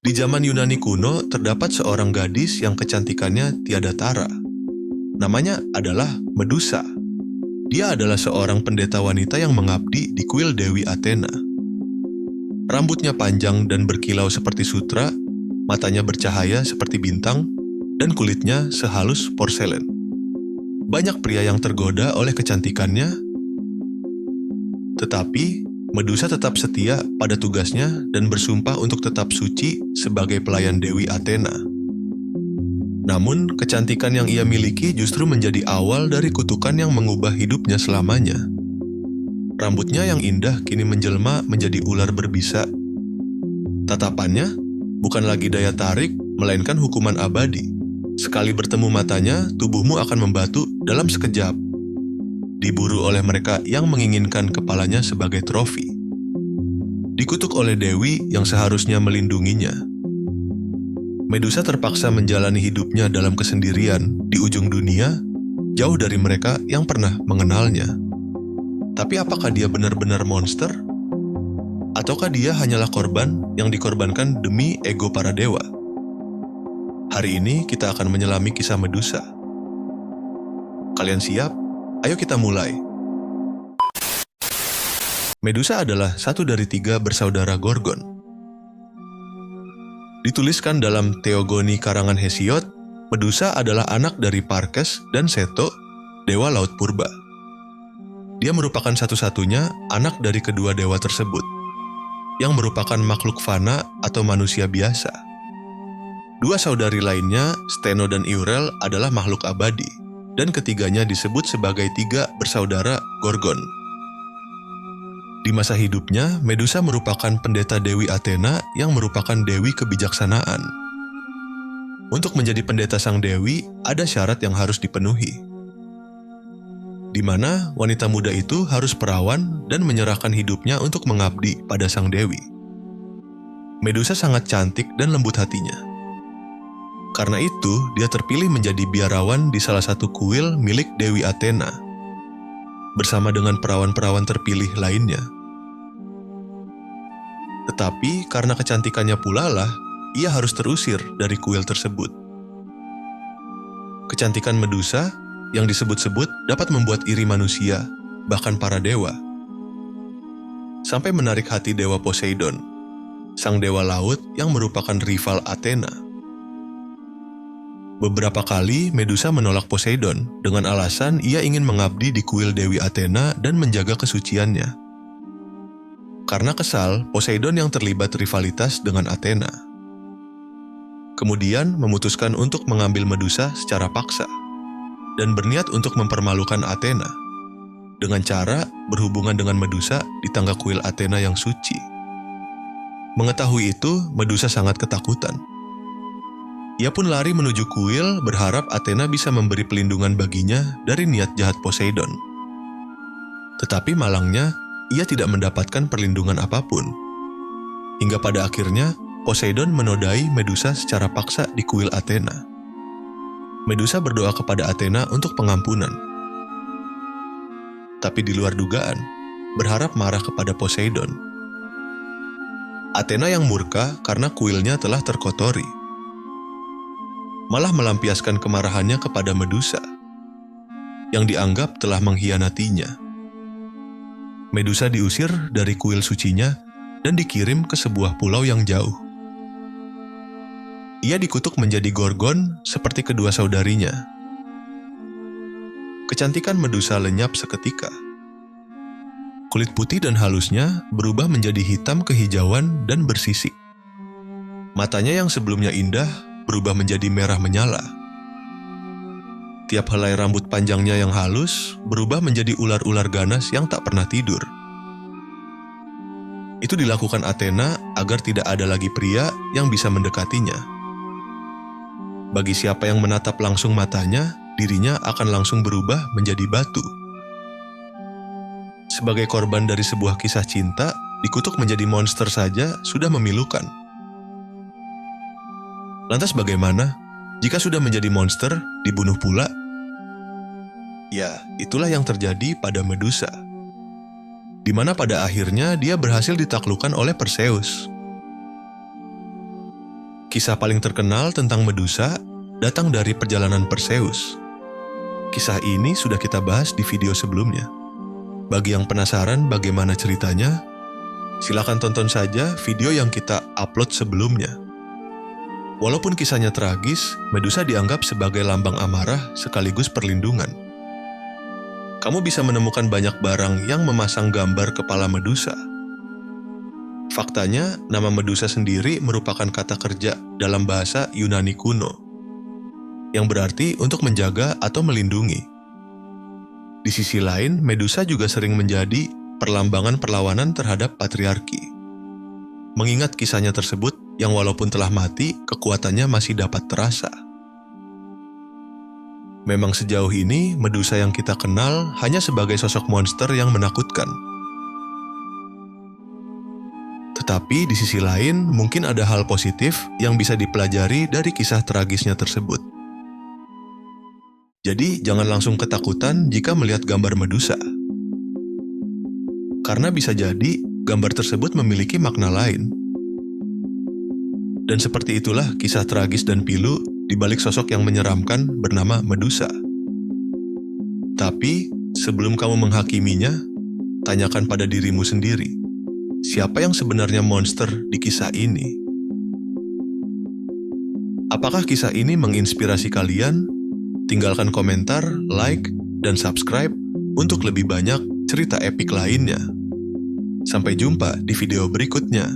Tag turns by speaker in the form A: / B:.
A: Di zaman Yunani kuno, terdapat seorang gadis yang kecantikannya tiada tara. Namanya adalah Medusa. Dia adalah seorang pendeta wanita yang mengabdi di kuil Dewi Athena. Rambutnya panjang dan berkilau seperti sutra, matanya bercahaya seperti bintang, dan kulitnya sehalus porselen. Banyak pria yang tergoda oleh kecantikannya, tetapi Medusa tetap setia pada tugasnya dan bersumpah untuk tetap suci sebagai pelayan Dewi Athena. Namun, kecantikan yang ia miliki justru menjadi awal dari kutukan yang mengubah hidupnya selamanya. Rambutnya yang indah kini menjelma menjadi ular berbisa. Tatapannya bukan lagi daya tarik, melainkan hukuman abadi. Sekali bertemu matanya, tubuhmu akan membatu dalam sekejap. Diburu oleh mereka yang menginginkan kepalanya sebagai trofi. Dikutuk oleh Dewi yang seharusnya melindunginya. Medusa terpaksa menjalani hidupnya dalam kesendirian di ujung dunia, jauh dari mereka yang pernah mengenalnya. Tapi apakah dia benar-benar monster? Ataukah dia hanyalah korban yang dikorbankan demi ego para dewa? Hari ini kita akan menyelami kisah Medusa. Kalian siap? Ayo kita mulai. Medusa adalah satu dari 3 bersaudara Gorgon. Dituliskan dalam Teogoni karangan Hesiod, Medusa adalah anak dari Parkes dan Seto, dewa laut purba. Dia merupakan satu-satunya anak dari kedua dewa tersebut, yang merupakan makhluk fana atau manusia biasa. 2 saudari lainnya, Steno dan Eurel, adalah makhluk abadi, dan ketiganya disebut sebagai 3 bersaudara Gorgon. Di masa hidupnya, Medusa merupakan pendeta Dewi Athena yang merupakan dewi kebijaksanaan. Untuk menjadi pendeta sang dewi, ada syarat yang harus dipenuhi, di mana wanita muda itu harus perawan dan menyerahkan hidupnya untuk mengabdi pada sang dewi. Medusa sangat cantik dan lembut hatinya. Karena itu, dia terpilih menjadi biarawan di salah satu kuil milik Dewi Athena, bersama dengan perawan-perawan terpilih lainnya. Tetapi karena kecantikannya pula lah, ia harus terusir dari kuil tersebut. Kecantikan Medusa yang disebut-sebut dapat membuat iri manusia, bahkan para dewa, sampai menarik hati dewa Poseidon, sang dewa laut yang merupakan rival Athena. Beberapa kali Medusa menolak Poseidon dengan alasan ia ingin mengabdi di kuil Dewi Athena dan menjaga kesuciannya. Karena kesal, Poseidon yang terlibat rivalitas dengan Athena kemudian memutuskan untuk mengambil Medusa secara paksa dan berniat untuk mempermalukan Athena dengan cara berhubungan dengan Medusa di tangga kuil Athena yang suci. Mengetahui itu, Medusa sangat ketakutan. Ia pun lari menuju kuil berharap Athena bisa memberi pelindungan baginya dari niat jahat Poseidon. Tetapi malangnya, ia tidak mendapatkan perlindungan apapun. Hingga pada akhirnya, Poseidon menodai Medusa secara paksa di kuil Athena. Medusa berdoa kepada Athena untuk pengampunan. Tapi di luar dugaan, berharap marah kepada Poseidon. Athena yang murka karena kuilnya telah terkotori, malah melampiaskan kemarahannya kepada Medusa, yang dianggap telah mengkhianatinya. Medusa diusir dari kuil sucinya dan dikirim ke sebuah pulau yang jauh. Ia dikutuk menjadi Gorgon seperti kedua saudarinya. Kecantikan Medusa lenyap seketika. Kulit putih dan halusnya berubah menjadi hitam kehijauan dan bersisik. Matanya yang sebelumnya indah berubah menjadi merah menyala. Tiap helai rambut panjangnya yang halus berubah menjadi ular-ular ganas yang tak pernah tidur. Itu dilakukan Athena agar tidak ada lagi pria yang bisa mendekatinya. Bagi siapa yang menatap langsung matanya, dirinya akan langsung berubah menjadi batu. Sebagai korban dari sebuah kisah cinta, dikutuk menjadi monster saja sudah memilukan. Lantas bagaimana jika sudah menjadi monster, dibunuh pula? Ya, itulah yang terjadi pada Medusa, di mana pada akhirnya dia berhasil ditaklukkan oleh Perseus. Kisah paling terkenal tentang Medusa datang dari perjalanan Perseus. Kisah ini sudah kita bahas di video sebelumnya. Bagi yang penasaran bagaimana ceritanya, silakan tonton saja video yang kita upload sebelumnya. Walaupun kisahnya tragis, Medusa dianggap sebagai lambang amarah sekaligus perlindungan. Kamu bisa menemukan banyak barang yang memasang gambar kepala Medusa. Faktanya, nama Medusa sendiri merupakan kata kerja dalam bahasa Yunani kuno, yang berarti untuk menjaga atau melindungi. Di sisi lain, Medusa juga sering menjadi perlambangan perlawanan terhadap patriarki. Mengingat kisahnya tersebut, yang walaupun telah mati, kekuatannya masih dapat terasa. Memang sejauh ini, Medusa yang kita kenal hanya sebagai sosok monster yang menakutkan. Tetapi di sisi lain, mungkin ada hal positif yang bisa dipelajari dari kisah tragisnya tersebut. Jadi, jangan langsung ketakutan jika melihat gambar Medusa. Karena bisa jadi, gambar tersebut memiliki makna lain. Dan seperti itulah kisah tragis dan pilu di balik sosok yang menyeramkan bernama Medusa. Tapi, sebelum kamu menghakiminya, tanyakan pada dirimu sendiri. Siapa yang sebenarnya monster di kisah ini? Apakah kisah ini menginspirasi kalian? Tinggalkan komentar, like, dan subscribe untuk lebih banyak cerita epik lainnya. Sampai jumpa di video berikutnya.